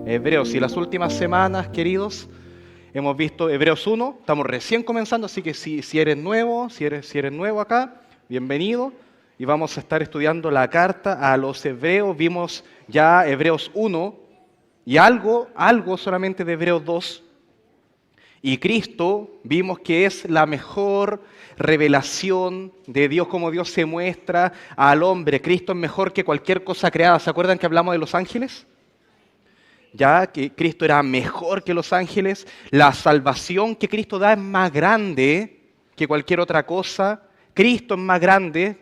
Hebreos. Y las últimas semanas, queridos, hemos visto Hebreos 1, estamos recién comenzando, así que si eres nuevo, si eres nuevo acá, bienvenido. Y vamos a estar estudiando la carta a los Hebreos. Vimos ya Hebreos 1 y algo solamente de Hebreos 2. Y Cristo vimos que es la mejor revelación de Dios, como Dios se muestra al hombre. Cristo es mejor que cualquier cosa creada. ¿Se acuerdan que hablamos de los ángeles? Ya que Cristo era mejor que los ángeles. La salvación que Cristo da es más grande que cualquier otra cosa. Cristo es más grande.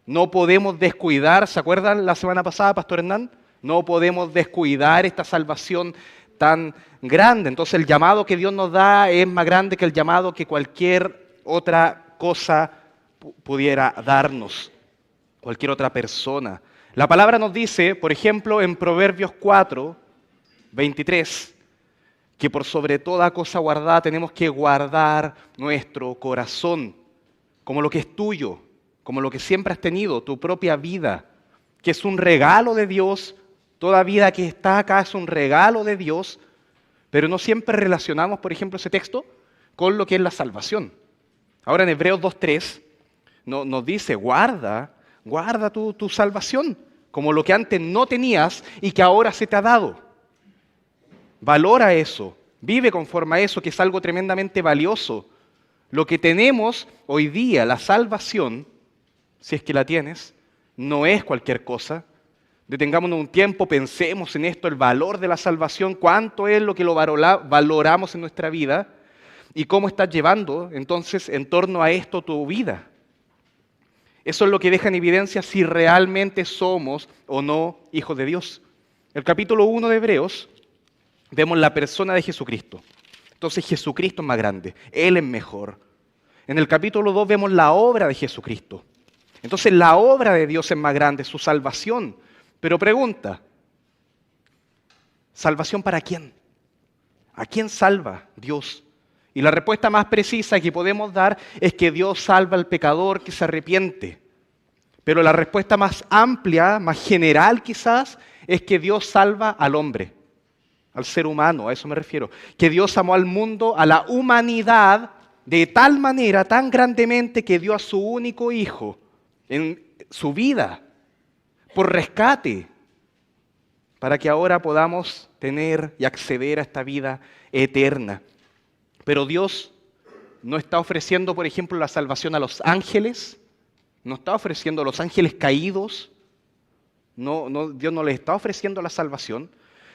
No podemos descuidar, ¿se acuerdan la semana pasada, Pastor Hernán? No podemos descuidar esta salvación tan grande. Entonces el llamado que Dios nos da es más grande que el llamado que cualquier otra cosa pudiera darnos, cualquier otra persona. La palabra nos dice, por ejemplo, en Proverbios 4, 23, que por sobre toda cosa guardada tenemos que guardar nuestro corazón, como lo que es tuyo, como lo que siempre has tenido, tu propia vida, que es un regalo de Dios. Toda vida que está acá es un regalo de Dios, pero no siempre relacionamos, por ejemplo, ese texto con lo que es la salvación. Ahora en Hebreos 2.3 nos dice, guarda tu salvación, como lo que antes no tenías y que ahora se te ha dado. Valora eso, vive conforme a eso, que es algo tremendamente valioso. Lo que tenemos hoy día, la salvación, si es que la tienes, no es cualquier cosa. Detengámonos un tiempo, pensemos en esto, el valor de la salvación, cuánto es lo que lo valoramos en nuestra vida y cómo estás llevando entonces en torno a esto tu vida. Eso es lo que deja en evidencia si realmente somos o no hijos de Dios. El capítulo 1 de Hebreos vemos la persona de Jesucristo. Entonces Jesucristo es más grande, Él es mejor. En el capítulo 2 vemos la obra de Jesucristo. Entonces la obra de Dios es más grande, su salvación. Pero pregunta, ¿salvación para quién? ¿A quién salva Dios? Y la respuesta más precisa que podemos dar es que Dios salva al pecador que se arrepiente. Pero la respuesta más amplia, más general quizás, es que Dios salva al hombre, al ser humano, a eso me refiero. Que Dios amó al mundo, a la humanidad, de tal manera, tan grandemente, que dio a su único hijo en su vida, por rescate, para que ahora podamos tener y acceder a esta vida eterna. Pero Dios no está ofreciendo, por ejemplo, la salvación a los ángeles, no está ofreciendo a los ángeles caídos, Dios no les está ofreciendo la salvación,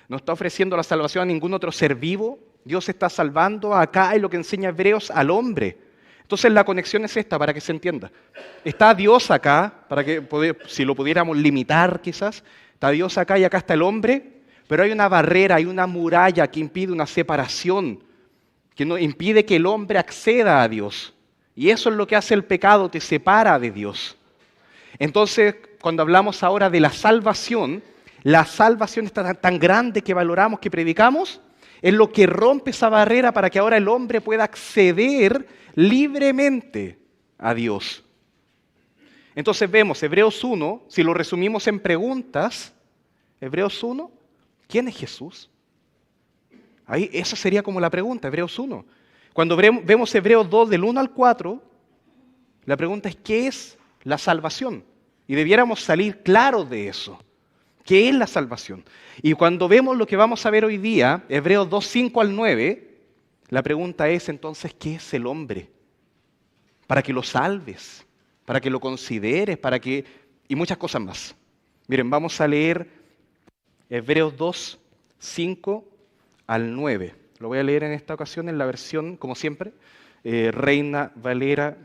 no está ofreciendo la salvación a ningún otro ser vivo. Dios está salvando acá, en lo que enseña Hebreos, al hombre. Entonces la conexión es esta, para que se entienda. Está Dios acá, para que si lo pudiéramos limitar quizás, está Dios acá y acá está el hombre, pero hay una barrera, hay una muralla que impide una separación, que no impide que el hombre acceda a Dios. Y eso es lo que hace el pecado, te separa de Dios. Entonces, cuando hablamos ahora de la salvación está tan grande que valoramos, que predicamos, es lo que rompe esa barrera para que ahora el hombre pueda acceder libremente a Dios. Entonces vemos Hebreos 1, si lo resumimos en preguntas, Hebreos 1, ¿quién es Jesús? Ahí, esa sería como la pregunta, Hebreos 1. Cuando vemos Hebreos 2 del 1 al 4, la pregunta es ¿qué es la salvación? Y debiéramos salir claros de eso. ¿Qué es la salvación? Y cuando vemos lo que vamos a ver hoy día, Hebreos 2, 5 al 9, la pregunta es entonces, ¿qué es el hombre? Para que lo salves, para que lo consideres, y muchas cosas más. Miren, vamos a leer Hebreos 2, 5 al 9. Lo voy a leer en esta ocasión en la versión, como siempre, Reina Valera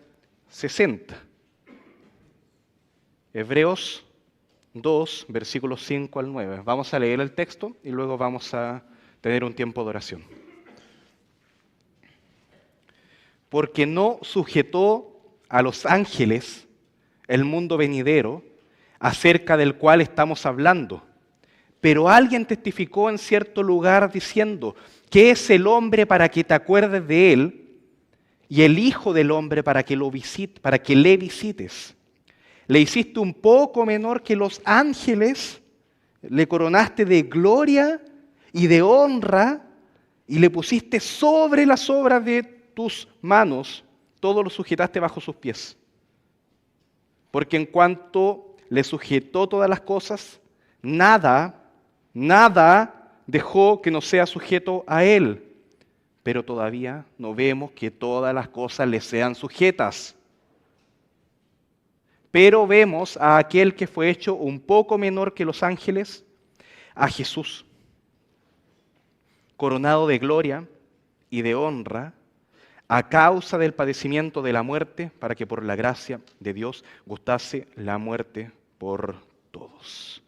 60. Hebreos 2, versículos 5 al 9. Vamos a leer el texto y luego vamos a tener un tiempo de oración. Porque no sujetó a los ángeles el mundo venidero, acerca del cual estamos hablando. Pero alguien testificó en cierto lugar diciendo, ¿qué es el hombre para que te acuerdes de él? Y el hijo del hombre para que le visites. Le hiciste un poco menor que los ángeles, le coronaste de gloria y de honra, y le pusiste sobre las obras de tus manos, todo lo sujetaste bajo sus pies. Porque en cuanto le sujetó todas las cosas, nada dejó que no sea sujeto a él. Pero todavía no vemos que todas las cosas le sean sujetas. Pero vemos a aquel que fue hecho un poco menor que los ángeles, a Jesús, coronado de gloria y de honra, a causa del padecimiento de la muerte, para que por la gracia de Dios gustase la muerte por todos.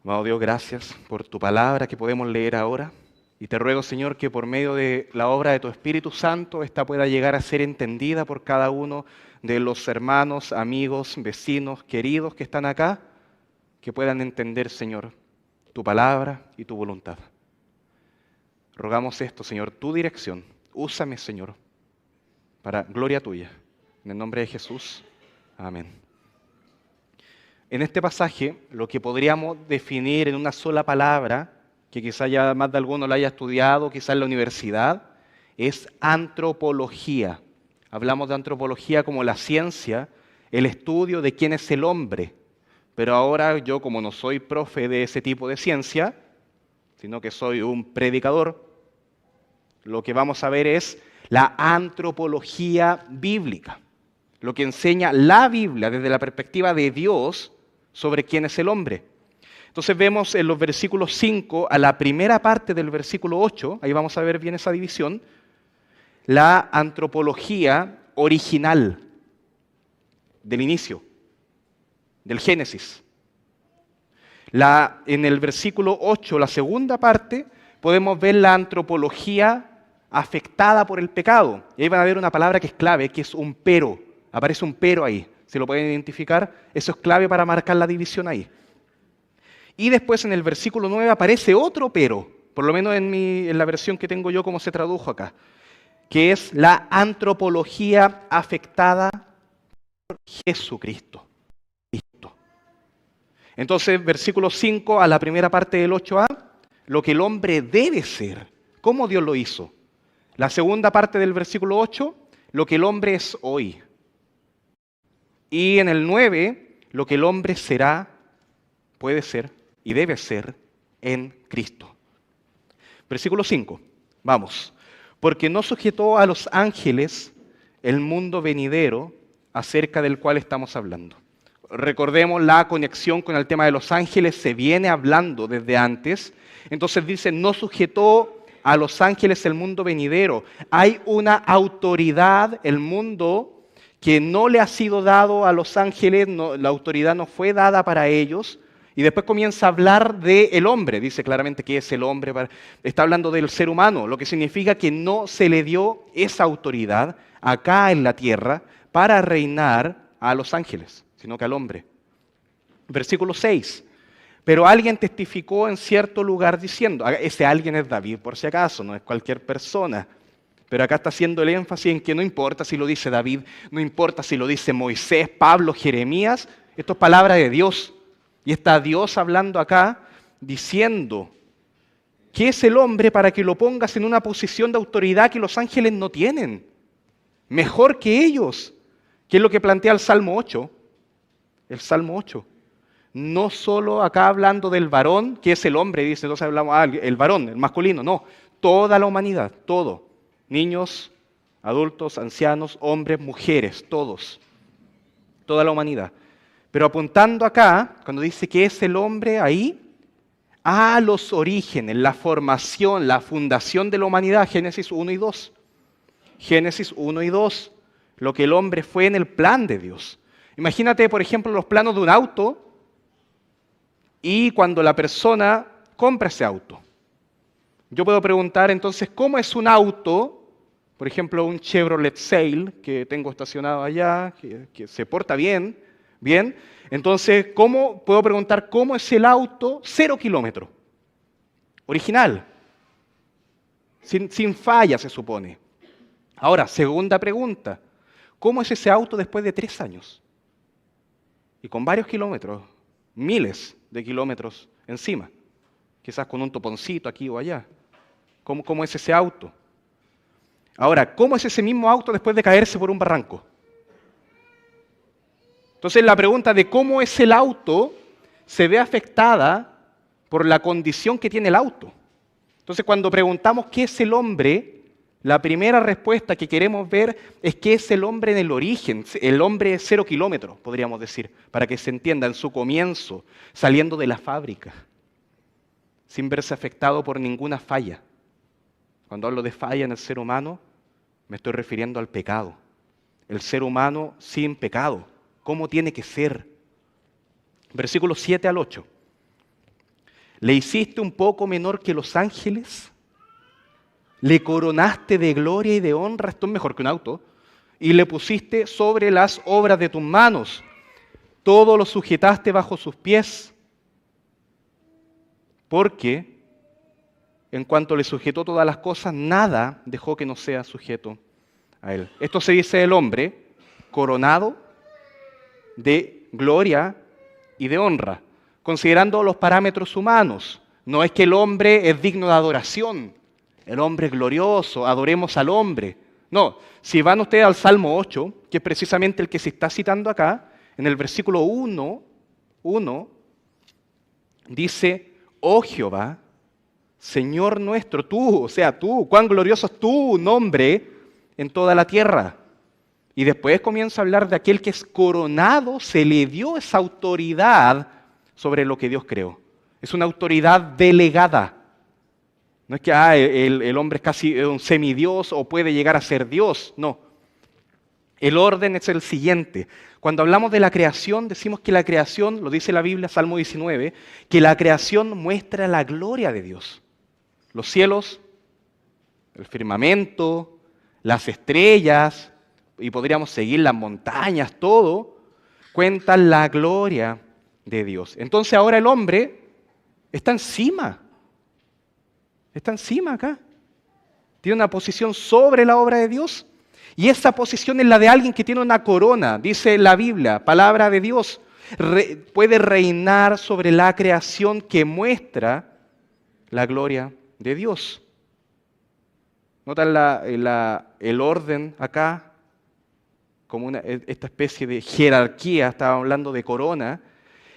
Amado Dios, gracias por tu palabra que podemos leer ahora. Y te ruego, Señor, que por medio de la obra de tu Espíritu Santo, esta pueda llegar a ser entendida por cada uno de los hermanos, amigos, vecinos, queridos que están acá, que puedan entender, Señor, tu palabra y tu voluntad. Rogamos esto, Señor, tu dirección. Úsame, Señor, para gloria tuya. En el nombre de Jesús. Amén. En este pasaje, lo que podríamos definir en una sola palabra, que quizá ya más de alguno la haya estudiado, quizá en la universidad, es antropología. Hablamos de antropología como la ciencia, el estudio de quién es el hombre. Pero ahora yo, como no soy profe de ese tipo de ciencia, sino que soy un predicador, lo que vamos a ver es la antropología bíblica, lo que enseña la Biblia desde la perspectiva de Dios sobre quién es el hombre. Entonces vemos en los versículos 5 a la primera parte del versículo 8, ahí vamos a ver bien esa división, la antropología original del inicio, del Génesis. En el versículo 8, la segunda parte, podemos ver la antropología afectada por el pecado. Y ahí van a ver una palabra que es clave, que es un pero. Aparece un pero ahí. ¿Se lo pueden identificar? Eso es clave para marcar la división ahí. Y después en el versículo 9 aparece otro pero, por lo menos en la versión que tengo yo como se tradujo acá, que es la antropología afectada por Jesucristo. Entonces, versículo 5 a la primera parte del 8a, lo que el hombre debe ser, cómo Dios lo hizo. La segunda parte del versículo 8, lo que el hombre es hoy. Y en el 9, lo que el hombre será, puede ser y debe ser en Cristo. Versículo 5, vamos. Porque no sujetó a los ángeles el mundo venidero acerca del cual estamos hablando. Recordemos la conexión con el tema de los ángeles, se viene hablando desde antes. Entonces dice, no sujetó a los ángeles el mundo venidero. Hay una autoridad, el mundo, que no le ha sido dado a los ángeles, la autoridad no fue dada para ellos. Y después comienza a hablar del hombre, dice claramente que es el hombre, está hablando del ser humano, lo que significa que no se le dio esa autoridad acá en la tierra para reinar a los ángeles, sino que al hombre. Versículo 6. Pero alguien testificó en cierto lugar diciendo, ese alguien es David por si acaso, no es cualquier persona. Pero acá está haciendo el énfasis en que no importa si lo dice David, no importa si lo dice Moisés, Pablo, Jeremías, esto es palabra de Dios. Y está Dios hablando acá diciendo que es el hombre para que lo pongas en una posición de autoridad que los ángeles no tienen. Mejor que ellos, que es lo que plantea el Salmo 8. El Salmo 8. No solo acá hablando del varón, que es el hombre, dice, entonces hablamos, el varón, el masculino, no. Toda la humanidad, todo. Niños, adultos, ancianos, hombres, mujeres, todos. Toda la humanidad. Pero apuntando acá, cuando dice que es el hombre ahí, a los orígenes, la formación, la fundación de la humanidad, Génesis 1 y 2. Génesis 1 y 2, lo que el hombre fue en el plan de Dios. Imagínate, por ejemplo, los planos de un auto y cuando la persona compra ese auto. Yo puedo preguntar entonces, ¿cómo es un auto? Por ejemplo, un Chevrolet Sail que tengo estacionado allá, que se porta bien. Bien, entonces, puedo preguntar cómo es el auto 0 kilómetros? Original. Sin falla, se supone. Ahora, segunda pregunta. ¿Cómo es ese auto después de 3 años? Y con varios kilómetros, miles de kilómetros encima. quizás con un toponcito aquí o allá. ¿Cómo es ese auto? Ahora, ¿cómo es ese mismo auto después de caerse por un barranco? Entonces la pregunta de cómo es el auto se ve afectada por la condición que tiene el auto. Entonces cuando preguntamos qué es el hombre, la primera respuesta que queremos ver es qué es el hombre en el origen, el hombre 0 kilómetros, podríamos decir, para que se entienda, en su comienzo, saliendo de la fábrica, sin verse afectado por ninguna falla. Cuando hablo de falla en el ser humano, me estoy refiriendo al pecado. El ser humano sin pecado. ¿Cómo tiene que ser? Versículos 7 al 8. ¿Le hiciste un poco menor que los ángeles? ¿Le coronaste de gloria y de honra? Esto es mejor que un auto. Y le pusiste sobre las obras de tus manos. Todo lo sujetaste bajo sus pies. Porque en cuanto le sujetó todas las cosas, nada dejó que no sea sujeto a él. Esto se dice del hombre coronado de gloria y de honra, considerando los parámetros humanos. No es que el hombre es digno de adoración, el hombre es glorioso, adoremos al hombre. No, si van ustedes al Salmo 8, que es precisamente el que se está citando acá, en el versículo 1, dice, oh Jehová, Señor nuestro, tú, o sea, tú, cuán glorioso es tu nombre en toda la tierra. Y después comienza a hablar de aquel que es coronado, se le dio esa autoridad sobre lo que Dios creó. Es una autoridad delegada. No es que el hombre es casi un semidios o puede llegar a ser Dios. No. El orden es el siguiente. Cuando hablamos de la creación, decimos que la creación, lo dice la Biblia, Salmo 19, que la creación muestra la gloria de Dios. Los cielos, el firmamento, las estrellas, y podríamos seguir las montañas, todo, cuentan la gloria de Dios. Entonces ahora el hombre está encima acá. Tiene una posición sobre la obra de Dios, y esa posición es la de alguien que tiene una corona, dice la Biblia, palabra de Dios, puede reinar sobre la creación que muestra la gloria de Dios. ¿Notan el orden acá? Como esta especie de jerarquía, estaba hablando de corona,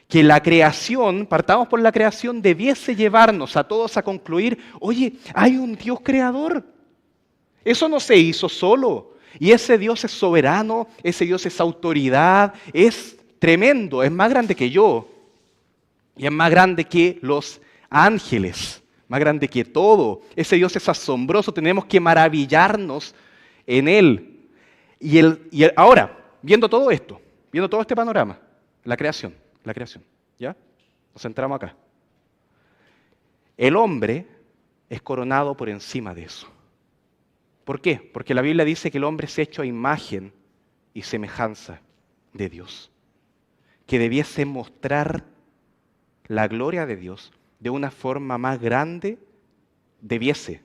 que la creación, partamos por la creación, debiese llevarnos a todos a concluir, oye, hay un Dios creador. Eso no se hizo solo. Y ese Dios es soberano, ese Dios es autoridad, es tremendo, es más grande que yo. Y es más grande que los ángeles, más grande que todo. Ese Dios es asombroso, tenemos que maravillarnos en Él. Y ahora, viendo todo esto, viendo todo este panorama, la creación, ¿ya? Nos centramos acá. El hombre es coronado por encima de eso. ¿Por qué? Porque la Biblia dice que el hombre es hecho a imagen y semejanza de Dios, que debiese mostrar la gloria de Dios de una forma más grande, debiese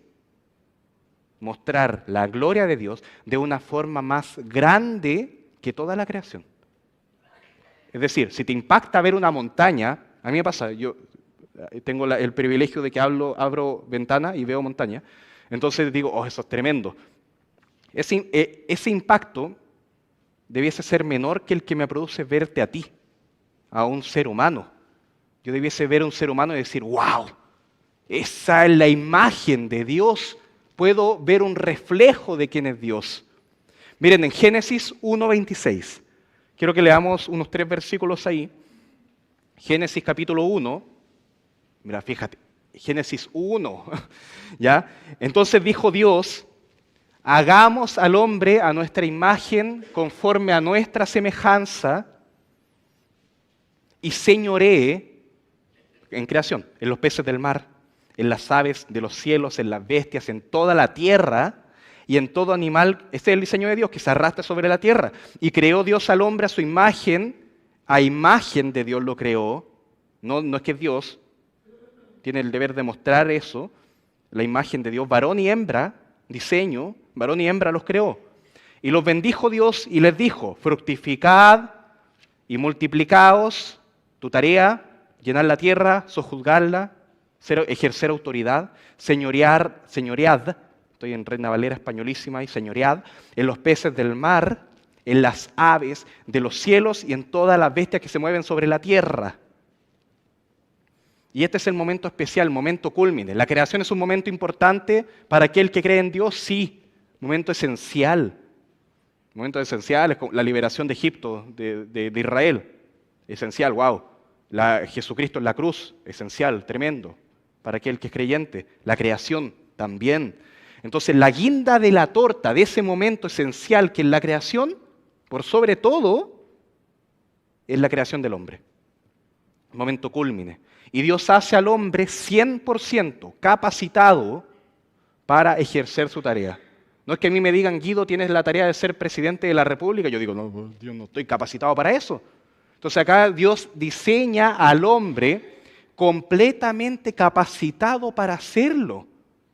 mostrar la gloria de Dios de una forma más grande que toda la creación. Es decir, si te impacta ver una montaña, a mí me pasa, yo tengo el privilegio de que abro ventana y veo montaña, entonces digo, oh, eso es tremendo. Ese impacto debiese ser menor que el que me produce verte a ti, a un ser humano. Yo debiese ver a un ser humano y decir, wow, esa es la imagen de Dios. Puedo ver un reflejo de quién es Dios. Miren, en Génesis 1:26, quiero que leamos unos 3 versículos ahí. Génesis capítulo 1, mira, fíjate, Génesis 1, ¿ya? Entonces dijo Dios, hagamos al hombre a nuestra imagen, conforme a nuestra semejanza, y señoree en creación, en los peces del mar, en las aves de los cielos, en las bestias, en toda la tierra y en todo animal. Este es el diseño de Dios, que se arrastra sobre la tierra. Y creó Dios al hombre a su imagen, a imagen de Dios lo creó. No es que Dios tiene el deber de mostrar eso, la imagen de Dios, varón y hembra, diseño, varón y hembra los creó. Y los bendijo Dios y les dijo, fructificad y multiplicaos, tu tarea, llenar la tierra, sojuzgarla, ejercer autoridad, señoread, estoy en Reina Valera españolísima, y señoread, en los peces del mar, en las aves de los cielos y en todas las bestias que se mueven sobre la tierra. Y este es el momento especial, el momento cúlmine. La creación es un momento importante para aquel que cree en Dios, sí, momento esencial. Momento esencial es la liberación de Egipto, de Israel. Esencial, wow. Jesucristo en la cruz, esencial, tremendo. Para aquel que es creyente. La creación también. Entonces, la guinda de la torta de ese momento esencial que es la creación, por sobre todo, es la creación del hombre. Momento cúlmine. Y Dios hace al hombre 100% capacitado para ejercer su tarea. No es que a mí me digan, Guido, tienes la tarea de ser presidente de la República. Yo digo, no, Dios, no estoy capacitado para eso. Entonces acá Dios diseña al hombre completamente capacitado para hacerlo.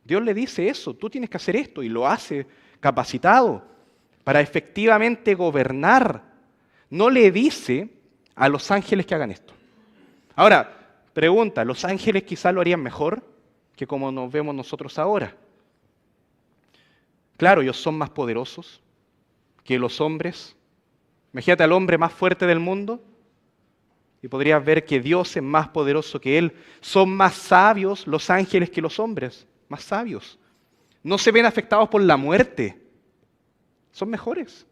Dios le dice eso, tú tienes que hacer esto, y lo hace capacitado para efectivamente gobernar. No le dice a los ángeles que hagan esto. Ahora, pregunta, ¿los ángeles quizás lo harían mejor que como nos vemos nosotros ahora? Claro, ellos son más poderosos que los hombres. Imagínate al hombre más fuerte del mundo y podrías ver que Dios es más poderoso que él. Son más sabios los ángeles que los hombres, más sabios. No se ven afectados por la muerte. Son mejores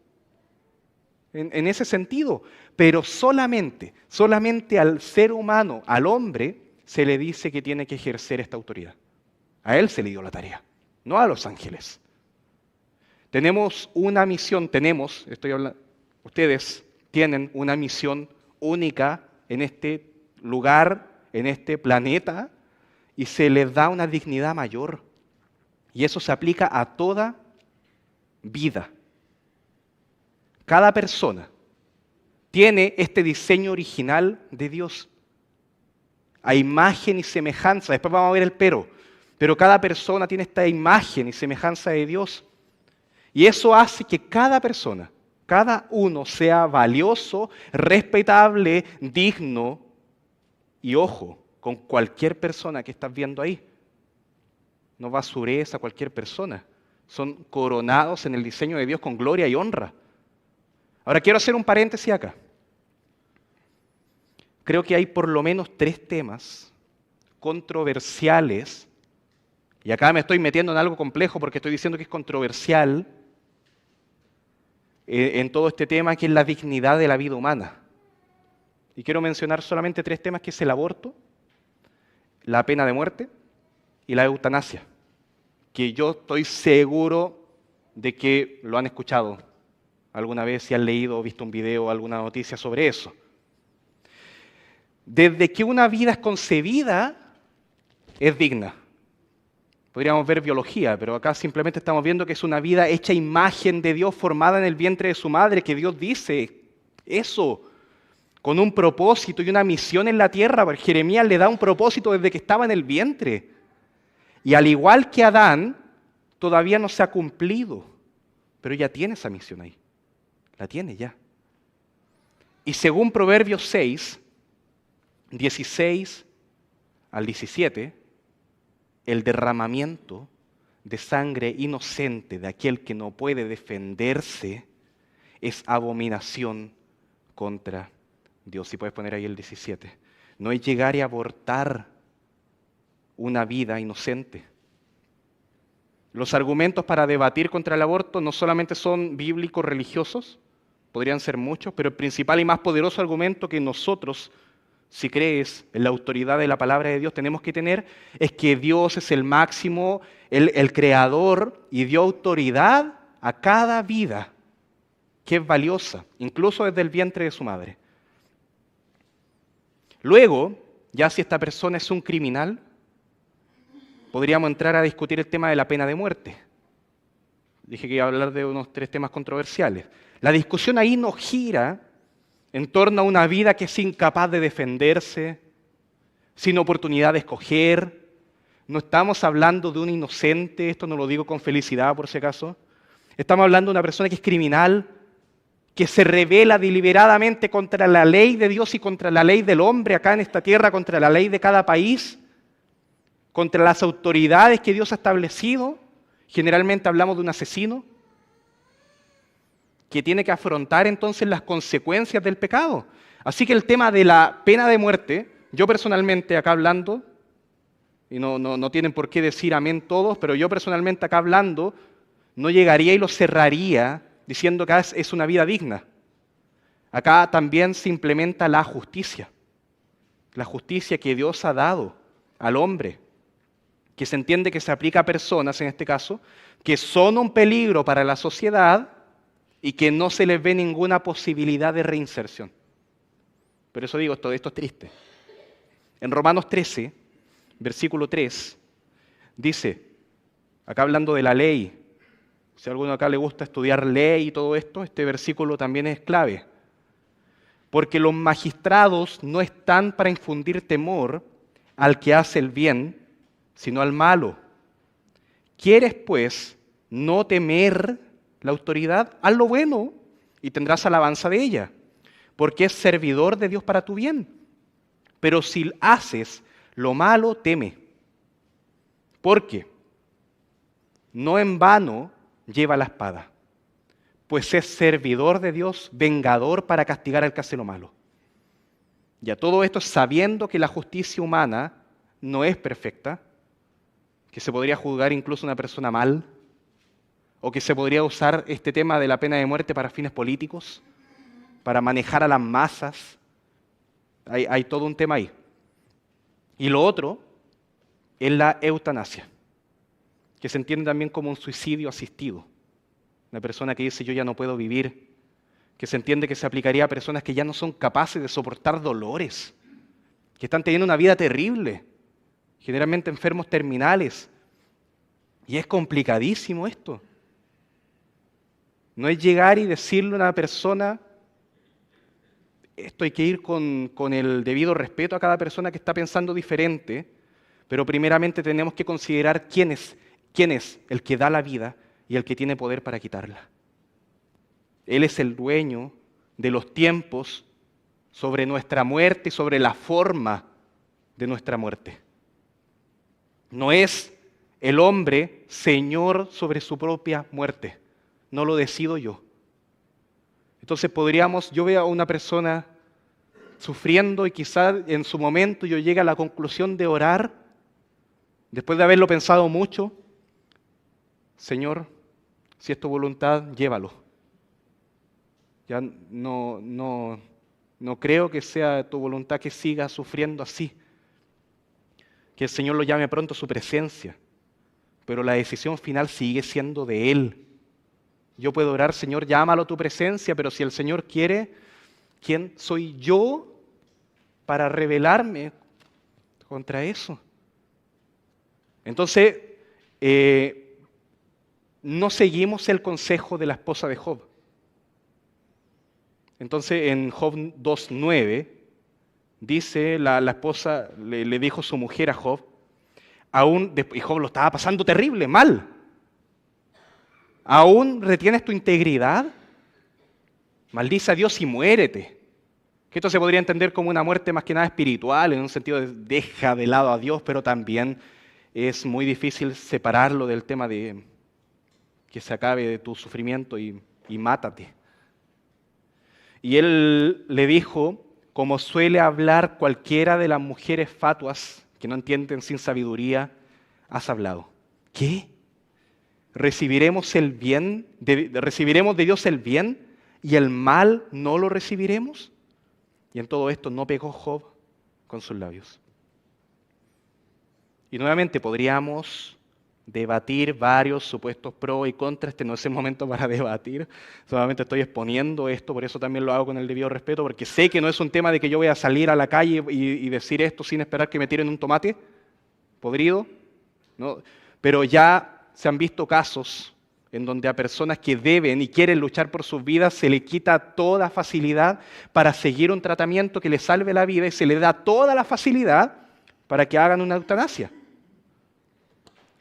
en ese sentido. Pero solamente al ser humano, al hombre, se le dice que tiene que ejercer esta autoridad. A él se le dio la tarea, no a los ángeles. Tenemos una misión, ustedes tienen una misión única en este lugar, en este planeta, y se les da una dignidad mayor. Y eso se aplica a toda vida. Cada persona tiene este diseño original de Dios, a imagen y semejanza. Después vamos a ver el pero cada persona tiene esta imagen y semejanza de Dios. Y eso hace que cada persona, cada uno sea valioso, respetable, digno, y ojo, con cualquier persona que estás viendo ahí. No basures a cualquier persona. Son coronados en el diseño de Dios con gloria y honra. Ahora quiero hacer un paréntesis acá. Creo que hay por lo menos 3 temas controversiales, y acá me estoy metiendo en algo complejo porque estoy diciendo que es controversial en todo este tema, que es la dignidad de la vida humana. Y quiero mencionar solamente 3 temas, que es el aborto, la pena de muerte y la eutanasia, que yo estoy seguro de que lo han escuchado alguna vez, si han leído o visto un video o alguna noticia sobre eso. Desde que una vida es concebida, es digna. Podríamos ver biología, pero acá simplemente estamos viendo que es una vida hecha imagen de Dios, formada en el vientre de su madre, que Dios dice eso, con un propósito y una misión en la tierra. Porque Jeremías le da un propósito desde que estaba en el vientre. Y al igual que Adán, todavía no se ha cumplido, pero ya tiene esa misión ahí. La tiene ya. Y según Proverbios 6, 16 al 17, el derramamiento de sangre inocente de aquel que no puede defenderse es abominación contra Dios. Si puedes poner ahí el 17. No es llegar y abortar una vida inocente. Los argumentos para debatir contra el aborto no solamente son bíblicos religiosos, podrían ser muchos, pero el principal y más poderoso argumento que nosotros, si crees en la autoridad de la palabra de Dios, tenemos que tener, es que Dios es el máximo, el creador, y dio autoridad a cada vida que es valiosa, incluso desde el vientre de su madre. Luego, ya si esta persona es un criminal, podríamos entrar a discutir el tema de la pena de muerte. Dije que iba a hablar de unos 3 temas controversiales. La discusión ahí no gira en torno a una vida que es incapaz de defenderse, sin oportunidad de escoger. No estamos hablando de un inocente, esto no lo digo con felicidad por si acaso. Estamos hablando de una persona que es criminal, que se rebela deliberadamente contra la ley de Dios y contra la ley del hombre acá en esta tierra, contra la ley de cada país. contra las autoridades que Dios ha establecido. Generalmente hablamos de un asesino que tiene que afrontar entonces las consecuencias del pecado. Así que el tema de la pena de muerte, yo personalmente acá hablando, y no tienen por qué decir amén todos, pero yo personalmente acá hablando, no llegaría y lo cerraría diciendo que es una vida digna. Acá también se implementa la justicia que Dios ha dado al hombre, que se entiende que se aplica a personas, en este caso, que son un peligro para la sociedad y que no se les ve ninguna posibilidad de reinserción. Por eso digo, esto es triste. En Romanos 13, versículo 3, dice, acá hablando de la ley, si a alguno acá le gusta estudiar ley y todo esto, este versículo también es clave. Porque los magistrados no están para infundir temor al que hace el bien, sino al malo. ¿Quieres, pues, no temer la autoridad? Haz lo bueno y tendrás alabanza de ella, porque es servidor de Dios para tu bien. Pero si haces lo malo, teme. Porque no en vano lleva la espada, pues es servidor de Dios, vengador para castigar al que hace lo malo. Y a todo esto sabiendo que la justicia humana no es perfecta, que se podría juzgar incluso a una persona mal, o que se podría usar este tema de la pena de muerte para fines políticos, para manejar a las masas. Hay todo un tema ahí. Y lo otro es la eutanasia, que se entiende también como un suicidio asistido. Una persona que dice yo ya no puedo vivir, que se entiende que se aplicaría a personas que ya no son capaces de soportar dolores, que están teniendo una vida terrible, generalmente enfermos terminales. Y es complicadísimo esto. No es llegar y decirle a una persona, esto hay que ir con el debido respeto a cada persona que está pensando diferente, pero primeramente tenemos que considerar quién es el que da la vida y el que tiene poder para quitarla. Él es el dueño de los tiempos sobre nuestra muerte y sobre la forma de nuestra muerte. No es el hombre señor sobre su propia muerte. No lo decido yo. Entonces yo veo a una persona sufriendo y quizás en su momento yo llegue a la conclusión de orar, después de haberlo pensado mucho, Señor, si es tu voluntad, llévalo. Ya no creo que sea tu voluntad que siga sufriendo así. Que el Señor lo llame pronto a su presencia. Pero la decisión final sigue siendo de Él. Yo puedo orar, Señor, llámalo a tu presencia, pero si el Señor quiere, ¿quién soy yo para rebelarme contra eso? Entonces, no seguimos el consejo de la esposa de Job. Entonces, en Job 2:9, dice la esposa, le dijo su mujer a Job, y Job lo estaba pasando terrible, mal. ¿Aún retienes tu integridad? Maldice a Dios y muérete. Que esto se podría entender como una muerte más que nada espiritual, en un sentido de deja de lado a Dios, pero también es muy difícil separarlo del tema de que se acabe de tu sufrimiento y mátate. Y él le dijo, como suele hablar cualquiera de las mujeres fatuas que no entienden sin sabiduría, has hablado. ¿Qué? ¿Recibiremos de Dios el bien y el mal no lo recibiremos? Y en todo esto no pegó Job con sus labios. Y nuevamente podríamos debatir varios supuestos pros y contras. Este no es el momento para debatir, solamente estoy exponiendo esto, por eso también lo hago con el debido respeto, porque sé que no es un tema de que yo voy a salir a la calle y decir esto sin esperar que me tiren un tomate podrido, ¿no? Pero ya se han visto casos en donde a personas que deben y quieren luchar por sus vidas se les quita toda facilidad para seguir un tratamiento que les salve la vida y se les da toda la facilidad para que hagan una eutanasia.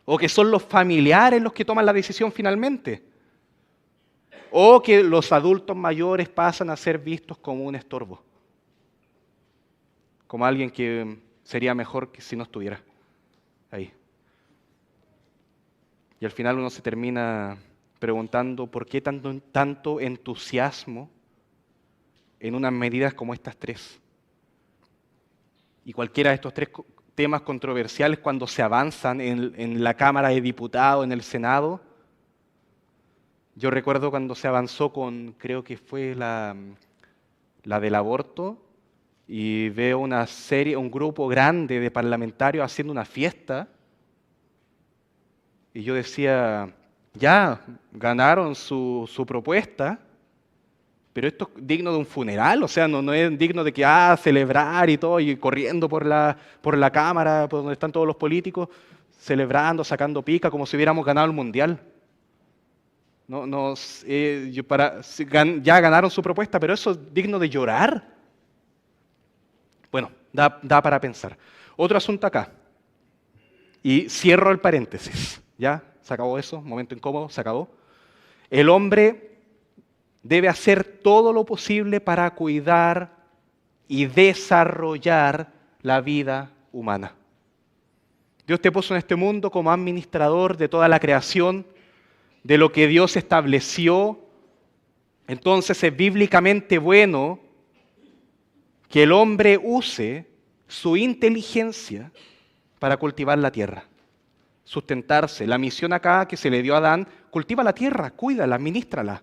O que son los familiares los que toman la decisión finalmente. O que los adultos mayores pasan a ser vistos como un estorbo. Como alguien que sería mejor que si no estuviera. ahí. Y al final uno se termina preguntando por qué tanto entusiasmo en unas medidas como estas tres. Y cualquiera de estos tres temas controversiales, cuando se avanzan en la Cámara de Diputados, en el Senado, yo recuerdo cuando se avanzó con, creo que fue la del aborto, y veo un grupo grande de parlamentarios haciendo una fiesta, y yo decía, ya, ganaron su propuesta, pero esto es digno de un funeral, o sea, no es digno de que, celebrar y todo, y corriendo por la Cámara, por donde están todos los políticos, celebrando, sacando pica, como si hubiéramos ganado el Mundial. Ya ganaron su propuesta, pero eso es digno de llorar. Bueno, da para pensar. Otro asunto acá, y cierro el paréntesis, ¿ya? Se acabó eso, momento incómodo, se acabó. El hombre debe hacer todo lo posible para cuidar y desarrollar la vida humana. Dios te puso en este mundo como administrador de toda la creación, de lo que Dios estableció. Entonces es bíblicamente bueno que el hombre use su inteligencia para cultivar la tierra, sustentarse. La misión acá que se le dio a Adán, cultiva la tierra, cuídala, administrala.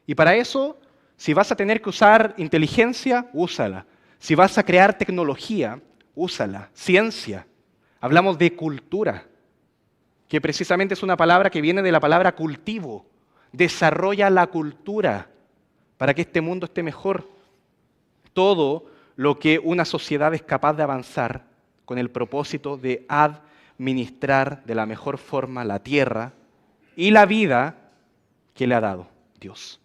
Y para eso, si vas a tener que usar inteligencia, úsala. Si vas a crear tecnología, úsala. Ciencia. Hablamos de cultura, que precisamente es una palabra que viene de la palabra cultivo. Desarrolla la cultura para que este mundo esté mejor. Todo lo que una sociedad es capaz de avanzar con el propósito de administrar de la mejor forma la tierra y la vida que le ha dado Dios.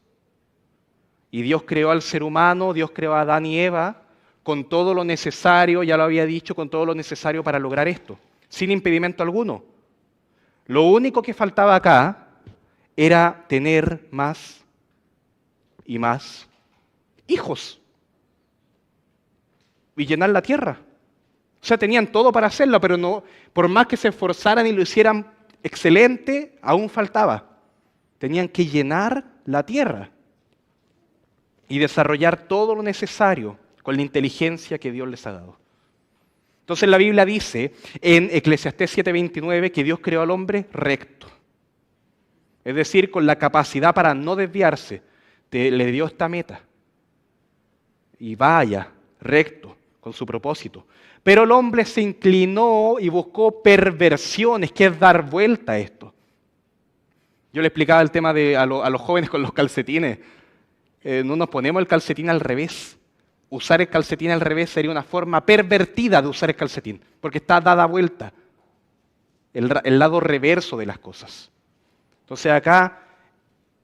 Y Dios creó al ser humano, Dios creó a Adán y Eva con todo lo necesario, ya lo había dicho, con todo lo necesario para lograr esto, sin impedimento alguno. Lo único que faltaba acá era tener más y más hijos y llenar la tierra. O sea, tenían todo para hacerlo, pero no, por más que se esforzaran y lo hicieran excelente, aún faltaba. Tenían que llenar la tierra y desarrollar todo lo necesario con la inteligencia que Dios les ha dado. Entonces la Biblia dice en Eclesiastés 7:29 que Dios creó al hombre recto. Es decir, con la capacidad para no desviarse, le dio esta meta. Y vaya, recto, con su propósito. Pero el hombre se inclinó y buscó perversiones, que es dar vuelta a esto. Yo le explicaba el tema a los jóvenes con los calcetines. No nos ponemos el calcetín al revés. Usar el calcetín al revés sería una forma pervertida de usar el calcetín, porque está dada vuelta, el lado reverso de las cosas. Entonces acá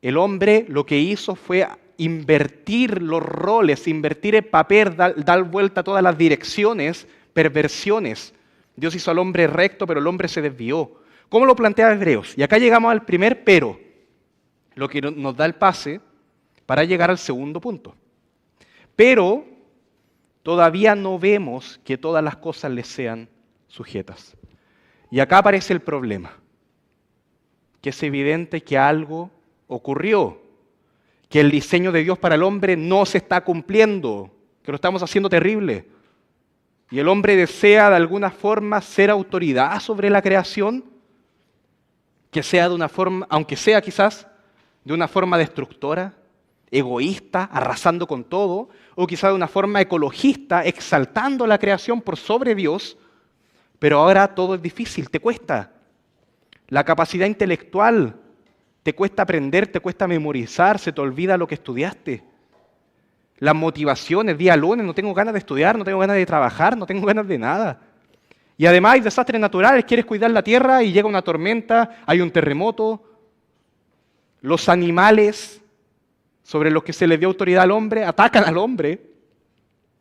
el hombre lo que hizo fue invertir los roles, invertir el papel, dar vuelta a todas las direcciones, perversiones. Dios hizo al hombre recto, pero el hombre se desvió. ¿Cómo lo plantea Hebreos? Y acá llegamos al primer pero, lo que nos da el pase para llegar al segundo punto. Pero todavía no vemos que todas las cosas les sean sujetas. Y acá aparece el problema, que es evidente que algo ocurrió, que el diseño de Dios para el hombre no se está cumpliendo, que lo estamos haciendo terrible. Y el hombre desea de alguna forma ser autoridad sobre la creación, que sea de una forma, aunque sea quizás de una forma destructora, egoísta, arrasando con todo, o quizás de una forma ecologista, exaltando la creación por sobre Dios, pero ahora todo es difícil, te cuesta. La capacidad intelectual, te cuesta aprender, te cuesta memorizar, se te olvida lo que estudiaste. Las motivaciones, día lunes, no tengo ganas de estudiar, no tengo ganas de trabajar, no tengo ganas de nada. Y además hay desastres naturales, quieres cuidar la tierra y llega una tormenta, hay un terremoto. Los animales sobre los que se le dio autoridad al hombre atacan al hombre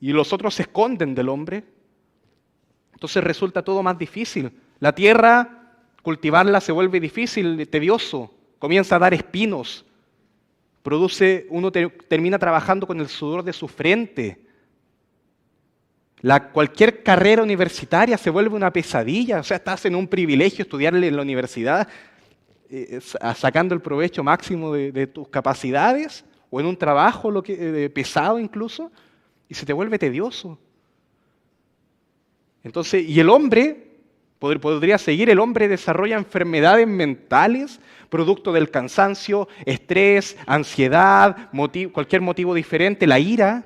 y los otros se esconden del hombre. Entonces resulta todo más difícil. La tierra, cultivarla se vuelve difícil, tedioso, comienza a dar espinos. Uno termina trabajando con el sudor de su frente. Cualquier carrera universitaria se vuelve una pesadilla. O sea, estás en un privilegio estudiarle en la universidad, sacando el provecho máximo de tus capacidades, o en un trabajo pesado incluso, y se te vuelve tedioso. Entonces, y el hombre, podría seguir, el hombre desarrolla enfermedades mentales, producto del cansancio, estrés, ansiedad, cualquier motivo diferente, la ira.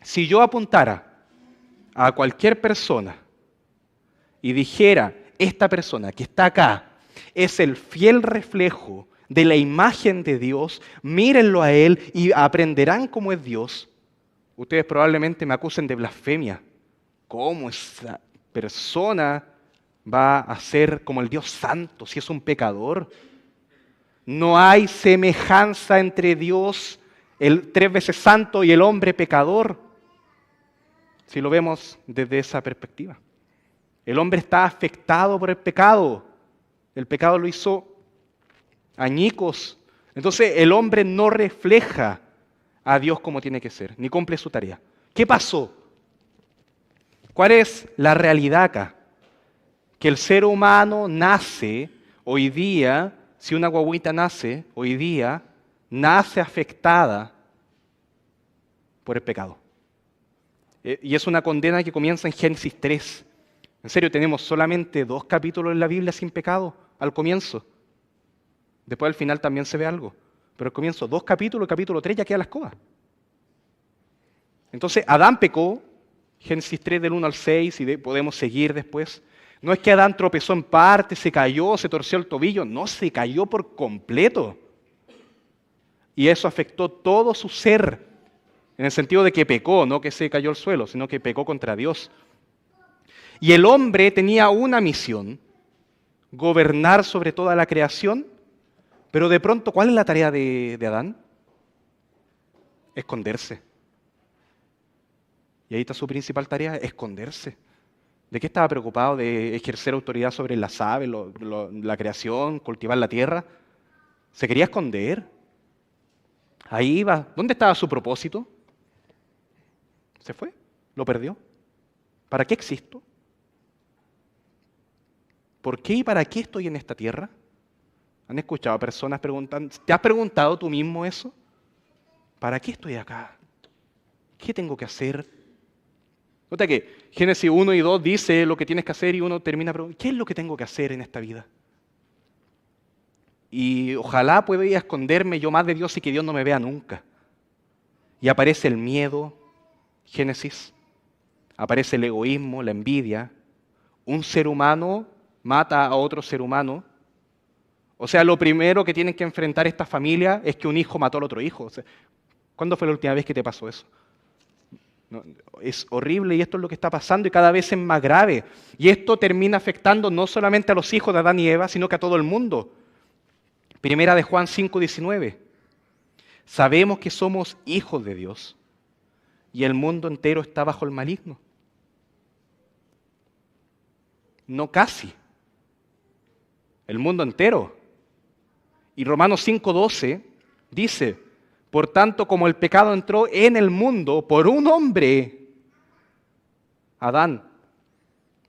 Si yo apuntara a cualquier persona y dijera, esta persona que está acá es el fiel reflejo de la imagen de Dios, mírenlo a Él y aprenderán cómo es Dios, ustedes probablemente me acusen de blasfemia. ¿Cómo esa persona va a ser como el Dios santo si es un pecador? No hay semejanza entre Dios, el 3 veces santo, y el hombre pecador, si lo vemos desde esa perspectiva. El hombre está afectado por el pecado. El pecado lo hizo añicos. Entonces el hombre no refleja a Dios como tiene que ser, ni cumple su tarea. ¿Qué pasó? ¿Cuál es la realidad acá? Que el ser humano nace hoy día, si una guagüita nace hoy día, nace afectada por el pecado. Y es una condena que comienza en Génesis 3. En serio, tenemos solamente 2 capítulos en la Biblia sin pecado, al comienzo. Después al final también se ve algo. Pero al comienzo, 2 capítulos, el capítulo 3 ya queda la escoba. Entonces, Adán pecó, Génesis 3 del 1 al 6, y podemos seguir después. No es que Adán tropezó en parte, se cayó, se torció el tobillo, no, se cayó por completo. Y eso afectó todo su ser, en el sentido de que pecó, no que se cayó al suelo, sino que pecó contra Dios. Y el hombre tenía una misión, gobernar sobre toda la creación, pero de pronto, ¿cuál es la tarea de Adán? Esconderse. Y ahí está su principal tarea, esconderse. ¿De qué estaba preocupado? ¿De ejercer autoridad sobre las aves, la creación, cultivar la tierra? Se quería esconder. Ahí iba. ¿Dónde estaba su propósito? Se fue, lo perdió. ¿Para qué existo? ¿Por qué y para qué estoy en esta tierra? ¿Han escuchado a personas preguntando? ¿Te has preguntado tú mismo eso? ¿Para qué estoy acá? ¿Qué tengo que hacer? Nota que Génesis 1 y 2 dice lo que tienes que hacer y uno termina preguntando, ¿qué es lo que tengo que hacer en esta vida? Y ojalá pueda ir a esconderme yo más de Dios y que Dios no me vea nunca. Y aparece el miedo, Génesis, aparece el egoísmo, la envidia. Un ser humano mata a otro ser humano. O sea, lo primero que tienen que enfrentar esta familia es que un hijo mató al otro hijo. O sea, ¿cuándo fue la última vez que te pasó eso? No, es horrible y esto es lo que está pasando y cada vez es más grave. Y esto termina afectando no solamente a los hijos de Adán y Eva, sino que a todo el mundo. Primera de Juan 5:19. Sabemos que somos hijos de Dios y el mundo entero está bajo el maligno. No casi. El mundo entero. Y Romanos 5:12 dice, por tanto, como el pecado entró en el mundo por un hombre, Adán,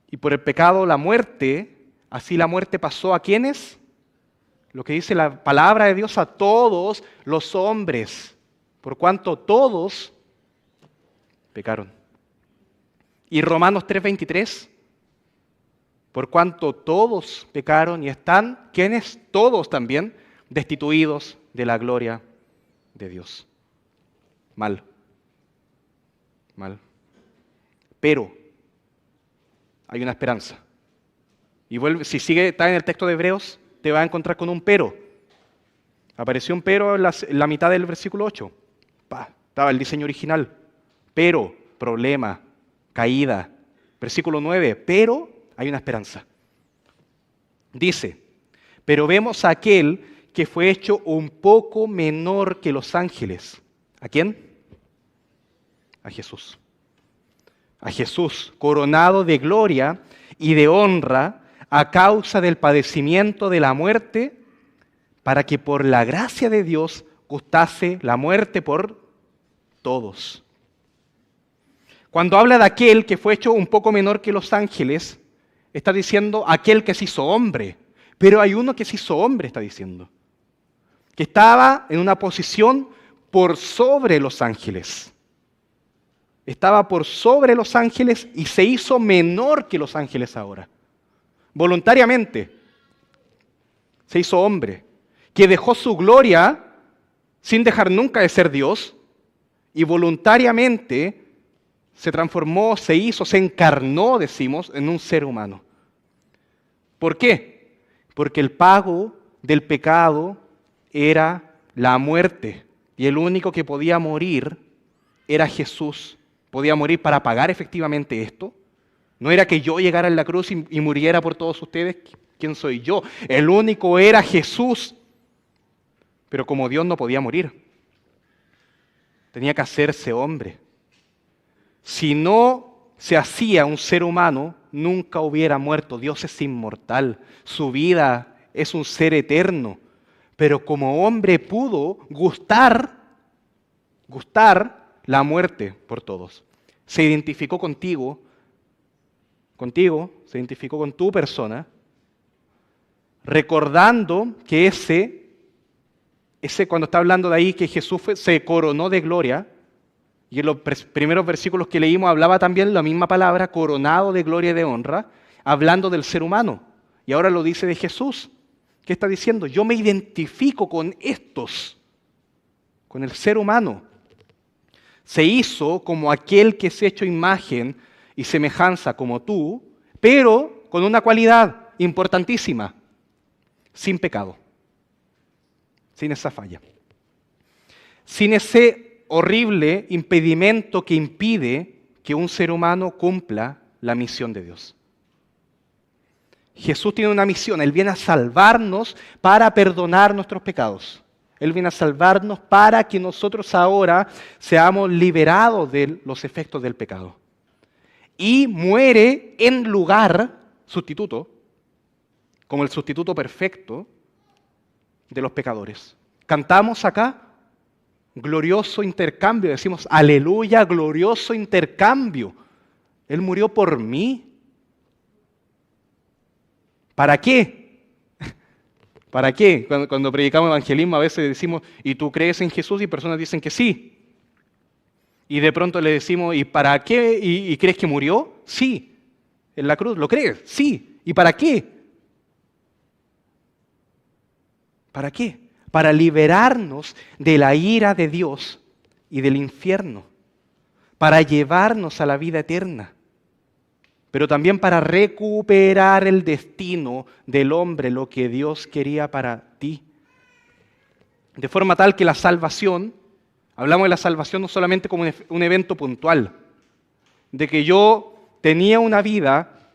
y por el pecado la muerte, así la muerte pasó ¿a quiénes? Lo que dice la palabra de Dios, a todos los hombres, por cuanto todos pecaron. Y Romanos 3:23, por cuanto todos pecaron y están, ¿quiénes? Todos también, destituidos de la gloria de Dios. Mal. Pero hay una esperanza. Y si está en el texto de Hebreos, te vas a encontrar con un pero. Apareció un pero en la mitad del versículo 8. Estaba el diseño original. Pero, problema, caída. Versículo 9, pero hay una esperanza. Dice, pero vemos a aquel que fue hecho un poco menor que los ángeles. ¿A quién? A Jesús. A Jesús, coronado de gloria y de honra a causa del padecimiento de la muerte, para que por la gracia de Dios gustase la muerte por todos. Cuando habla de aquel que fue hecho un poco menor que los ángeles, está diciendo aquel que se hizo hombre. Pero hay uno que se hizo hombre, está diciendo. Que estaba en una posición por sobre los ángeles. Estaba por sobre los ángeles y se hizo menor que los ángeles ahora. Voluntariamente se hizo hombre. Que dejó su gloria sin dejar nunca de ser Dios y voluntariamente se transformó, se hizo, se encarnó, decimos, en un ser humano. ¿Por qué? Porque el pago del pecado era la muerte. Y el único que podía morir era Jesús. Podía morir para pagar efectivamente esto. No era que yo llegara en la cruz y muriera por todos ustedes. ¿Quién soy yo? El único era Jesús. Pero como Dios no podía morir, tenía que hacerse hombre. Si no se hacía un ser humano, nunca hubiera muerto. Dios es inmortal. Su vida es un ser eterno. Pero como hombre pudo gustar la muerte por todos. Se identificó contigo, se identificó con tu persona, recordando que ese cuando está hablando de ahí que Jesús se coronó de gloria, y en los primeros versículos que leímos hablaba también la misma palabra, coronado de gloria y de honra, hablando del ser humano. Y ahora lo dice de Jesús. ¿Qué está diciendo? Yo me identifico con estos, con el ser humano. Se hizo como aquel que es hecho imagen y semejanza como tú, pero con una cualidad importantísima, sin pecado, sin esa falla, sin ese horrible impedimento que impide que un ser humano cumpla la misión de Dios. Jesús tiene una misión, Él viene a salvarnos para perdonar nuestros pecados. Él viene a salvarnos para que nosotros ahora seamos liberados de los efectos del pecado. Y muere en lugar, sustituto, como el sustituto perfecto de los pecadores. Cantamos acá, glorioso intercambio, decimos, aleluya, glorioso intercambio. Él murió por mí. ¿Para qué? ¿Para qué? Cuando predicamos evangelismo a veces decimos, ¿y tú crees en Jesús? Y personas dicen que sí. Y de pronto le decimos, ¿y para qué? ¿Y crees que murió? Sí. ¿En la cruz? ¿Lo crees? Sí. ¿Y para qué? ¿Para qué? Para liberarnos de la ira de Dios y del infierno. Para llevarnos a la vida eterna. Pero también para recuperar el destino del hombre, lo que Dios quería para ti. De forma tal que la salvación, hablamos de la salvación no solamente como un evento puntual, de que yo tenía una vida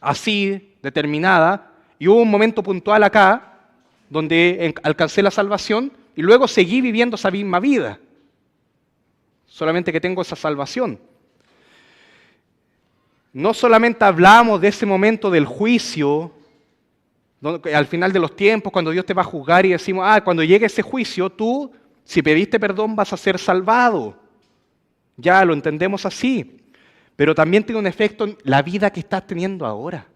así, determinada, y hubo un momento puntual acá, donde alcancé la salvación, y luego seguí viviendo esa misma vida. Solamente que tengo esa salvación. No solamente hablamos de ese momento del juicio, al final de los tiempos, cuando Dios te va a juzgar y decimos, cuando llegue ese juicio, tú, si pediste perdón, vas a ser salvado. Ya lo entendemos así. Pero también tiene un efecto en la vida que estás teniendo ahora.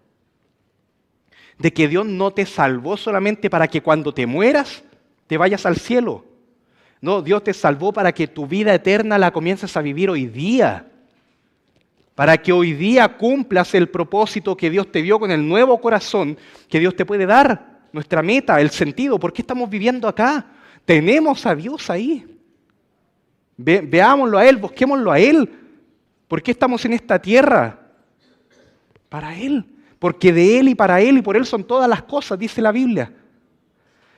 De que Dios no te salvó solamente para que cuando te mueras, te vayas al cielo. No, Dios te salvó para que tu vida eterna la comiences a vivir hoy día. Para que hoy día cumplas el propósito que Dios te dio con el nuevo corazón que Dios te puede dar. Nuestra meta, el sentido, ¿por qué estamos viviendo acá? Tenemos a Dios ahí. Veámoslo a Él, busquémoslo a Él. ¿Por qué estamos en esta tierra? Para Él. Porque de Él y para Él y por Él son todas las cosas, dice la Biblia.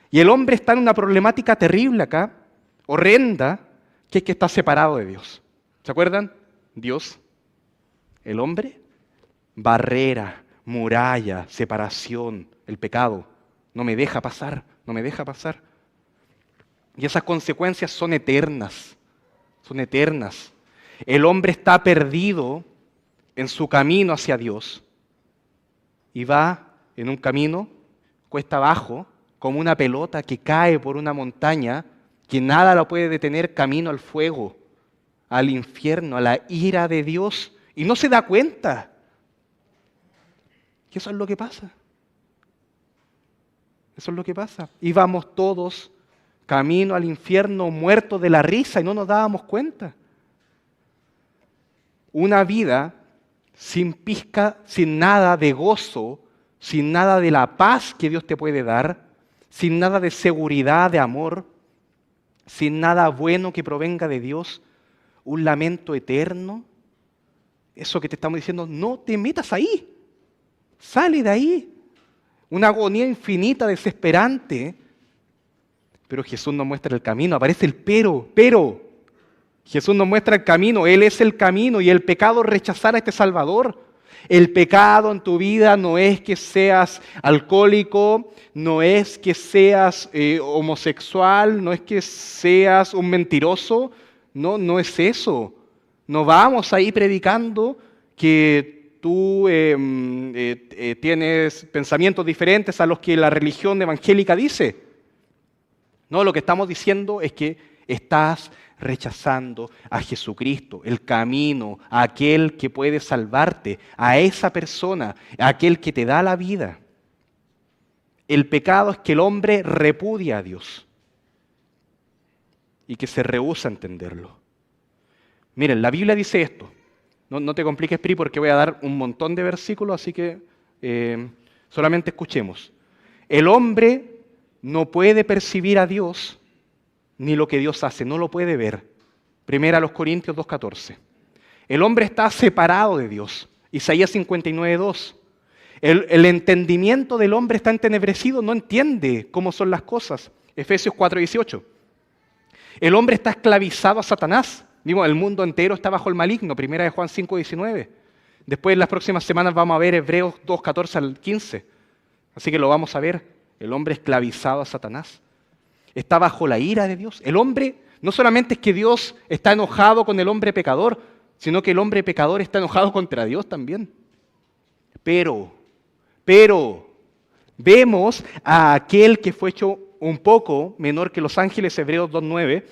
Y el hombre está en una problemática terrible acá, horrenda, que es que está separado de Dios. ¿Se acuerdan? Dios. El hombre, barrera, muralla, separación, el pecado. No me deja pasar, no me deja pasar. Y esas consecuencias son eternas, son eternas. El hombre está perdido en su camino hacia Dios y va en un camino cuesta abajo, como una pelota que cae por una montaña que nada lo puede detener camino al fuego, al infierno, a la ira de Dios, y no se da cuenta. Y eso es lo que pasa. Eso es lo que pasa. Íbamos todos camino al infierno, muertos de la risa, y no nos dábamos cuenta. Una vida sin pizca, sin nada de gozo, sin nada de la paz que Dios te puede dar, sin nada de seguridad, de amor, sin nada bueno que provenga de Dios, un lamento eterno. Eso que te estamos diciendo, no te metas ahí, sale de ahí. Una agonía infinita, desesperante. Pero Jesús nos muestra el camino, aparece el pero. Jesús nos muestra el camino, Él es el camino, y el pecado es rechazar a este Salvador. El pecado en tu vida no es que seas alcohólico, no es que seas homosexual, no es que seas un mentiroso, no es eso. No vamos ahí predicando que tú tienes pensamientos diferentes a los que la religión evangélica dice. No, lo que estamos diciendo es que estás rechazando a Jesucristo, el camino, a aquel que puede salvarte, a esa persona, a aquel que te da la vida. El pecado es que el hombre repudia a Dios y que se rehúsa a entenderlo. Miren, la Biblia dice esto. No te compliques, Pri, porque voy a dar un montón de versículos, así que solamente escuchemos. El hombre no puede percibir a Dios ni lo que Dios hace, no lo puede ver. Primera a los Corintios 2:14. El hombre está separado de Dios. Isaías 59:2. El entendimiento del hombre está entenebrecido, no entiende cómo son las cosas. Efesios 4:18. El hombre está esclavizado a Satanás. Digo, el mundo entero está bajo el maligno. Primera de Juan 5:19. Después, en las próximas semanas, vamos a ver Hebreos 2:14 al 15. Así que lo vamos a ver. El hombre esclavizado a Satanás. Está bajo la ira de Dios. El hombre, no solamente es que Dios está enojado con el hombre pecador, sino que el hombre pecador está enojado contra Dios también. Pero, vemos a aquel que fue hecho un poco menor que los ángeles, Hebreos 2:9,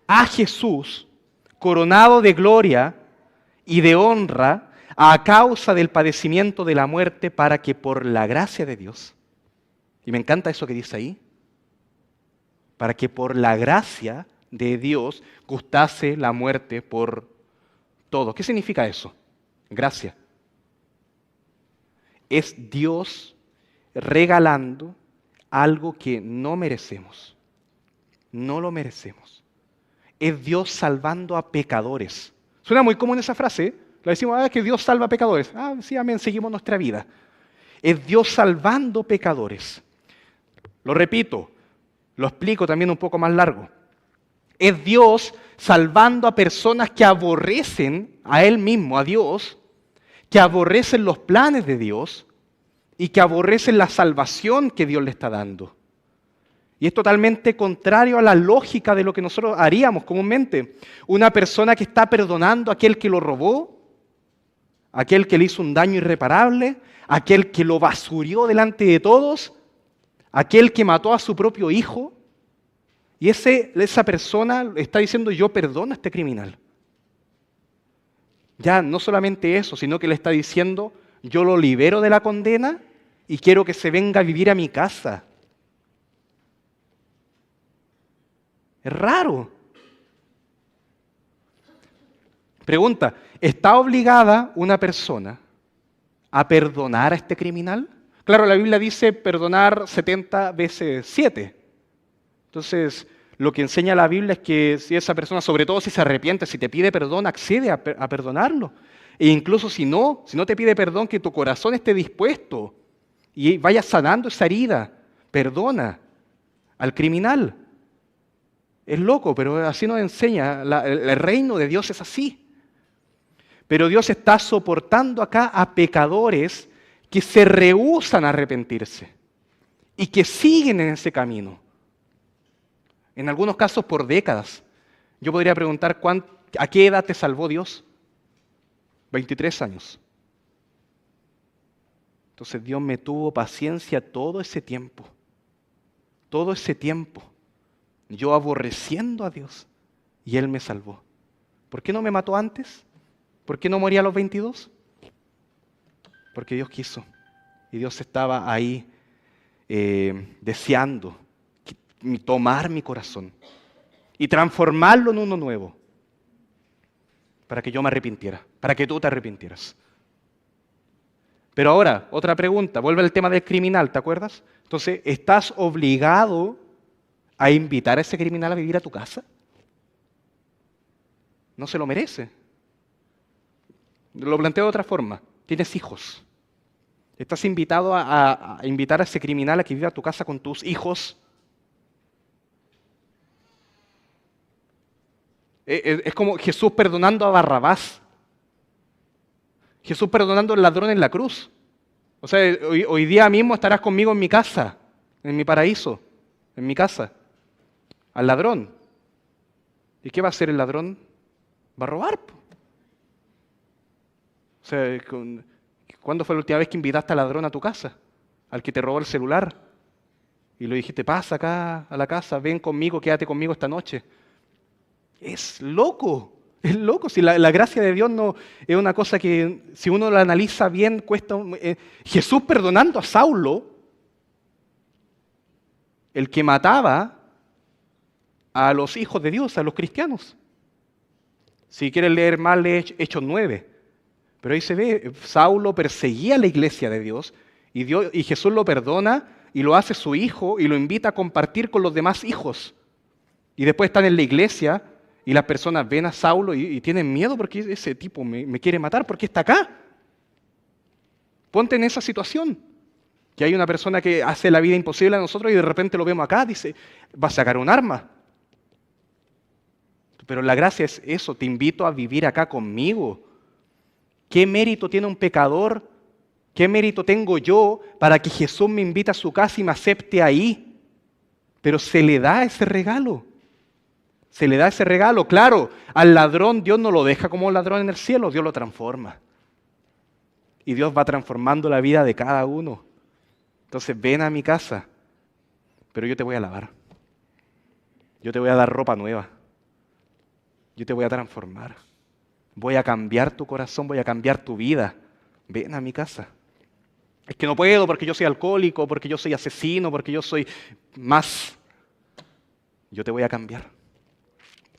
a Jesús coronado de gloria y de honra a causa del padecimiento de la muerte, para que por la gracia de Dios, y me encanta eso que dice ahí, para que por la gracia de Dios gustase la muerte por todos. ¿Qué significa eso? Gracia. Es Dios regalando algo que no merecemos. No lo merecemos. Es Dios salvando a pecadores. Suena muy común esa frase, ¿eh? La decimos, que Dios salva a pecadores. Sí, amén, seguimos nuestra vida. Es Dios salvando pecadores. Lo repito, lo explico también un poco más largo. Es Dios salvando a personas que aborrecen a Él mismo, a Dios, que aborrecen los planes de Dios y que aborrecen la salvación que Dios le está dando. Y es totalmente contrario a la lógica de lo que nosotros haríamos comúnmente. Una persona que está perdonando a aquel que lo robó, aquel que le hizo un daño irreparable, aquel que lo basurió delante de todos, aquel que mató a su propio hijo. Y esa persona está diciendo, yo perdono a este criminal. Ya no solamente eso, sino que le está diciendo, yo lo libero de la condena y quiero que se venga a vivir a mi casa. Es raro. Pregunta, ¿está obligada una persona a perdonar a este criminal? Claro, la Biblia dice perdonar 70 veces 7. Entonces, lo que enseña la Biblia es que si esa persona, sobre todo si se arrepiente, si te pide perdón, accede a perdonarlo. E incluso si no te pide perdón, que tu corazón esté dispuesto y vaya sanando esa herida. Perdona al criminal. Es loco, pero así nos enseña. El reino de Dios es así. Pero Dios está soportando acá a pecadores que se rehúsan a arrepentirse y que siguen en ese camino. En algunos casos por décadas. Yo podría preguntar, ¿a qué edad te salvó Dios? 23 años. Entonces Dios me tuvo paciencia todo ese tiempo. Todo ese tiempo. Yo aborreciendo a Dios. Y Él me salvó. ¿Por qué no me mató antes? ¿Por qué no moría a los 22? Porque Dios quiso. Y Dios estaba ahí deseando tomar mi corazón y transformarlo en uno nuevo. Para que yo me arrepintiera, para que tú te arrepintieras. Pero ahora, otra pregunta, vuelve al tema del criminal, ¿te acuerdas? Entonces, ¿estás obligado a invitar a ese criminal a vivir a tu casa? No se lo merece. Lo planteo de otra forma. Tienes hijos. ¿Estás invitado a invitar a ese criminal a que viva a tu casa con tus hijos? Es como Jesús perdonando a Barrabás. Jesús perdonando al ladrón en la cruz. O sea, hoy día mismo estarás conmigo en mi casa, en mi paraíso, en mi casa. Al ladrón. ¿Y qué va a hacer el ladrón? Va a robar. O sea, ¿cuándo fue la última vez que invitaste al ladrón a tu casa? Al que te robó el celular. Y le dijiste, pasa acá a la casa, ven conmigo, quédate conmigo esta noche. Es loco. Es loco, si la gracia de Dios no es una cosa que, si uno la analiza bien, cuesta. Jesús perdonando a Saulo, el que mataba a los hijos de Dios, a los cristianos. Si quieres leer más, lee Hechos 9. Pero ahí se ve, Saulo perseguía a la iglesia de Dios y Jesús lo perdona y lo hace su hijo y lo invita a compartir con los demás hijos. Y después están en la iglesia. Y las personas ven a Saulo y tienen miedo porque ese tipo me quiere matar, porque está acá. Ponte en esa situación. Que hay una persona que hace la vida imposible a nosotros y de repente lo vemos acá, dice, va a sacar un arma. Pero la gracia es eso, te invito a vivir acá conmigo. ¿Qué mérito tiene un pecador? ¿Qué mérito tengo yo para que Jesús me invite a su casa y me acepte ahí? Pero se le da ese regalo. Se le da ese regalo. Claro, al ladrón Dios no lo deja como un ladrón en el cielo, Dios lo transforma. Y Dios va transformando la vida de cada uno. Entonces ven a mi casa, pero yo te voy a lavar. Yo te voy a dar ropa nueva. Yo te voy a transformar. Voy a cambiar tu corazón, voy a cambiar tu vida. Ven a mi casa. Es que no puedo porque yo soy alcohólico, porque yo soy asesino, porque yo soy más. Yo te voy a cambiar.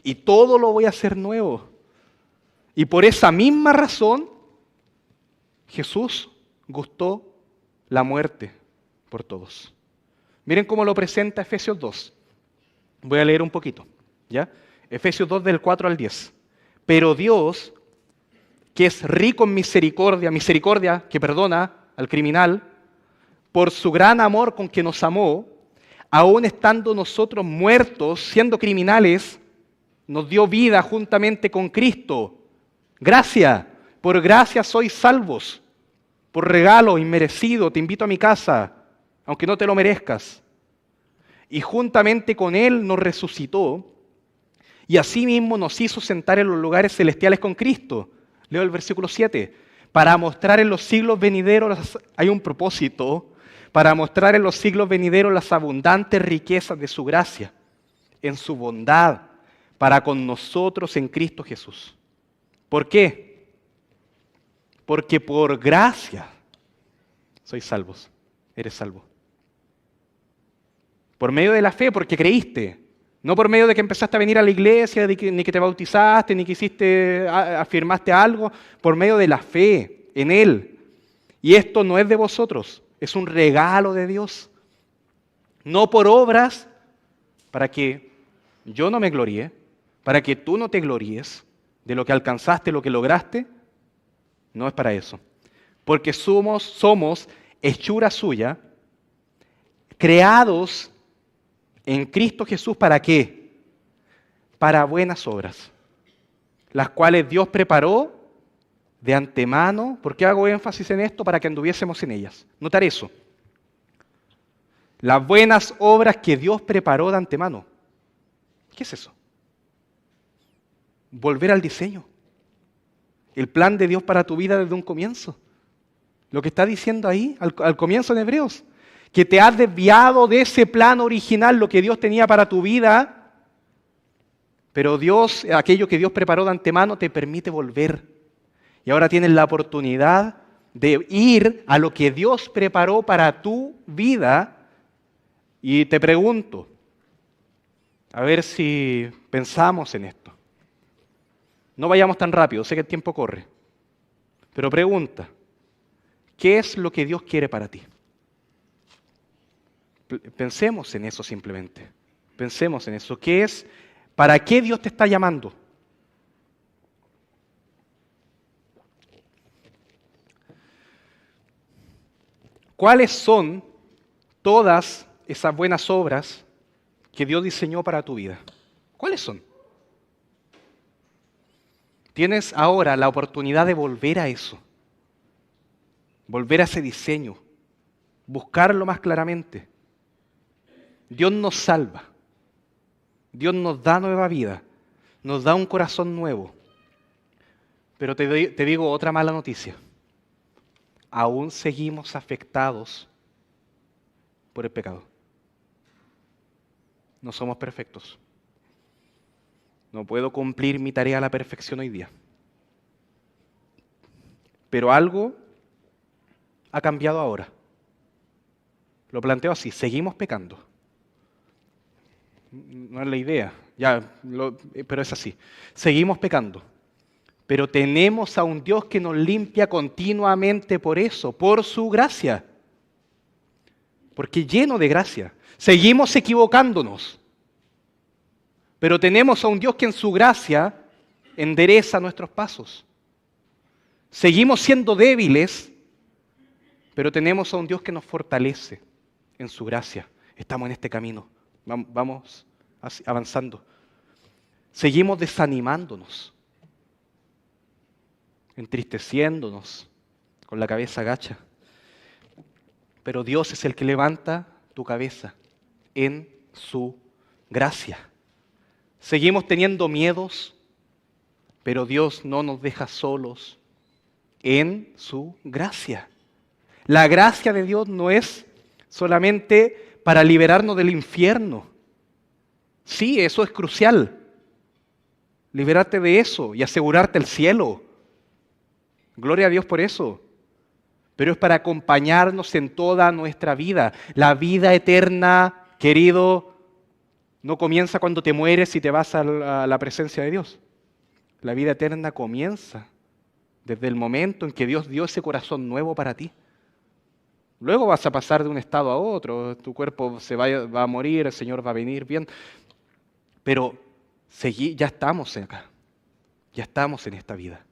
Y todo lo voy a hacer nuevo. Y por esa misma razón, Jesús gustó la muerte por todos. Miren cómo lo presenta Efesios 2. Voy a leer un poquito, ¿ya? Efesios 2 del 4 al 10. Pero Dios, que es rico en misericordia que perdona al criminal, por su gran amor con que nos amó, aun estando nosotros muertos, siendo criminales, nos dio vida juntamente con Cristo. Gracia, por gracia sois salvos. Por regalo inmerecido te invito a mi casa, aunque no te lo merezcas. Y juntamente con Él nos resucitó y asimismo nos hizo sentar en los lugares celestiales con Cristo. Leo el versículo 7. Para mostrar en los siglos venideros, hay un propósito, para mostrar en los siglos venideros las abundantes riquezas de su gracia, en su bondad, para con nosotros en Cristo Jesús. ¿Por qué? Porque por gracia sois salvos, eres salvo. Por medio de la fe, porque creíste. No por medio de que empezaste a venir a la iglesia, ni que te bautizaste, ni que afirmaste algo. Por medio de la fe en Él. Y esto no es de vosotros, es un regalo de Dios. No por obras, para que yo no me gloríe, para que tú no te gloríes de lo que alcanzaste, lo que lograste, no es para eso. Porque somos hechura suya, creados en Cristo Jesús, ¿para qué? Para buenas obras, las cuales Dios preparó de antemano. ¿Por qué hago énfasis en esto? Para que anduviésemos en ellas. Notar eso. Las buenas obras que Dios preparó de antemano. ¿Qué es eso? Volver al diseño. El plan de Dios para tu vida desde un comienzo. Lo que está diciendo ahí, al comienzo en Hebreos. Que te has desviado de ese plan original, lo que Dios tenía para tu vida, Pero Dios, aquello que Dios preparó de antemano, te permite volver. Y ahora tienes la oportunidad de ir a lo que Dios preparó para tu vida. Y te pregunto, a ver si pensamos en esto. No vayamos tan rápido, sé que el tiempo corre. Pero pregunta, ¿qué es lo que Dios quiere para ti? Pensemos en eso simplemente. Pensemos en eso. ¿Qué es? ¿Para qué Dios te está llamando? ¿Cuáles son todas esas buenas obras que Dios diseñó para tu vida? ¿Cuáles son? Tienes ahora la oportunidad de volver a eso, volver a ese diseño, buscarlo más claramente. Dios nos salva, Dios nos da nueva vida, nos da un corazón nuevo. Pero te digo otra mala noticia. Aún seguimos afectados por el pecado. No somos perfectos. No puedo cumplir mi tarea a la perfección hoy día. Pero algo ha cambiado ahora. Lo planteo así, seguimos pecando. No es la idea, pero es así. Seguimos pecando. Pero tenemos a un Dios que nos limpia continuamente por eso, por su gracia. Porque lleno de gracia. Seguimos equivocándonos. Pero tenemos a un Dios que en su gracia endereza nuestros pasos. Seguimos siendo débiles, pero tenemos a un Dios que nos fortalece en su gracia. Estamos en este camino, vamos avanzando. Seguimos desanimándonos, entristeciéndonos, con la cabeza gacha. Pero Dios es el que levanta tu cabeza en su gracia. Seguimos teniendo miedos, pero Dios no nos deja solos en su gracia. La gracia de Dios no es solamente para liberarnos del infierno. Sí, eso es crucial. Liberarte de eso y asegurarte el cielo. Gloria a Dios por eso. Pero es para acompañarnos en toda nuestra vida. La vida eterna, querido, no comienza cuando te mueres y te vas a la presencia de Dios. La vida eterna comienza desde el momento en que Dios dio ese corazón nuevo para ti. Luego vas a pasar de un estado a otro, tu cuerpo va a morir, el Señor va a venir bien. Pero ya estamos acá, ya estamos en esta vida.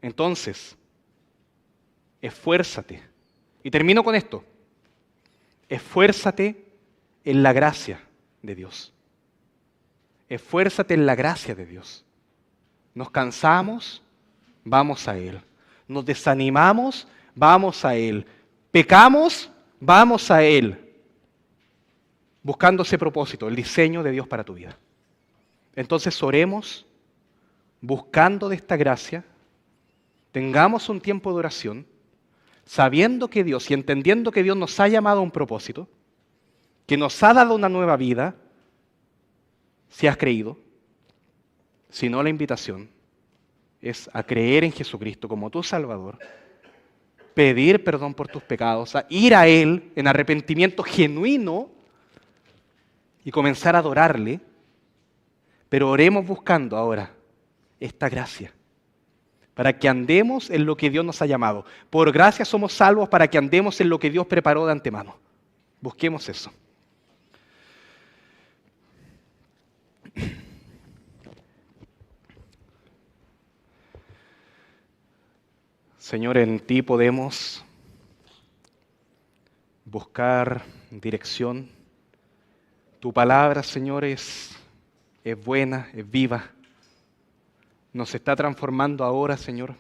Entonces, esfuérzate. Y termino con esto. Esfuérzate en la gracia de Dios. Esfuérzate en la gracia de Dios. Nos cansamos, vamos a Él. Nos desanimamos, vamos a Él. Pecamos, vamos a Él. Buscando ese propósito, el diseño de Dios para tu vida. Entonces oremos, buscando de esta gracia, tengamos un tiempo de oración, sabiendo que Dios y entendiendo que Dios nos ha llamado a un propósito, que nos ha dado una nueva vida, si has creído. Si no, la invitación es a creer en Jesucristo como tu Salvador, pedir perdón por tus pecados, a ir a Él en arrepentimiento genuino y comenzar a adorarle, pero oremos buscando ahora esta gracia, para que andemos en lo que Dios nos ha llamado. Por gracia somos salvos para que andemos en lo que Dios preparó de antemano. Busquemos eso. Señor, en ti podemos buscar dirección. Tu palabra, Señor, es buena, es viva. Nos está transformando ahora, Señor.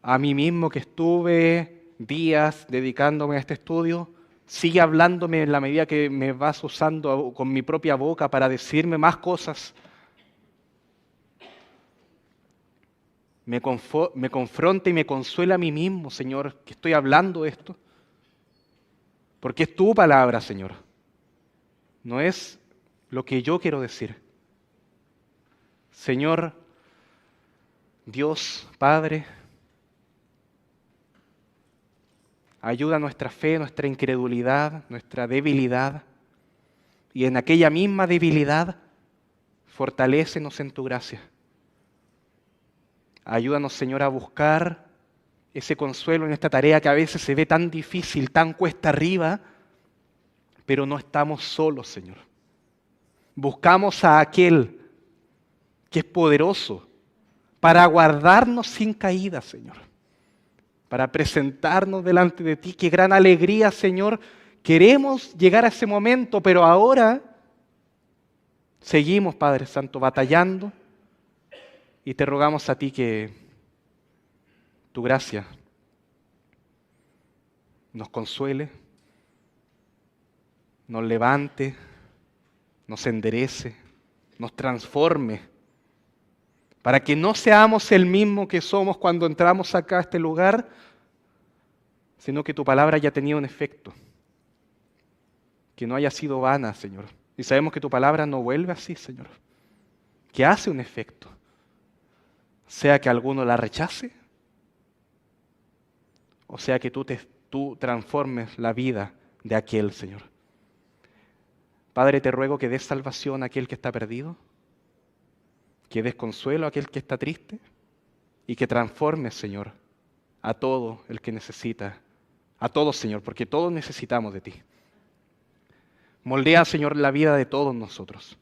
A mí mismo que estuve días dedicándome a este estudio, sigue hablándome en la medida que me vas usando con mi propia boca para decirme más cosas. Me confronta y me consuela a mí mismo, Señor, que estoy hablando esto. Porque es tu palabra, Señor. No es lo que yo quiero decir. Señor, Dios, Padre, ayuda nuestra fe, nuestra incredulidad, nuestra debilidad. Y en aquella misma debilidad, fortalécenos en tu gracia. Ayúdanos, Señor, a buscar ese consuelo en esta tarea que a veces se ve tan difícil, tan cuesta arriba, pero no estamos solos, Señor. Buscamos a aquel que es poderoso para guardarnos sin caída, Señor. Para presentarnos delante de ti. Qué gran alegría, Señor. Queremos llegar a ese momento, pero ahora seguimos, Padre Santo, batallando y te rogamos a ti que tu gracia nos consuele, nos levante, nos enderece, nos transforme, para que no seamos el mismo que somos cuando entramos acá a este lugar, sino que tu palabra haya tenido un efecto, que no haya sido vana, Señor. Y sabemos que tu palabra no vuelve así, Señor, que hace un efecto, sea que alguno la rechace, o sea que tú transformes la vida de aquel, Señor. Padre, te ruego que des salvación a aquel que está perdido, que des consuelo a aquel que está triste y que transformes, Señor, a todo el que necesita, a todos, Señor, porque todos necesitamos de ti. Moldea, Señor, la vida de todos nosotros.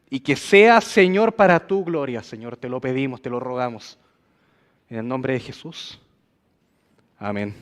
Y que sea, Señor, para tu gloria, Señor, te lo pedimos, te lo rogamos. En el nombre de Jesús. Amén.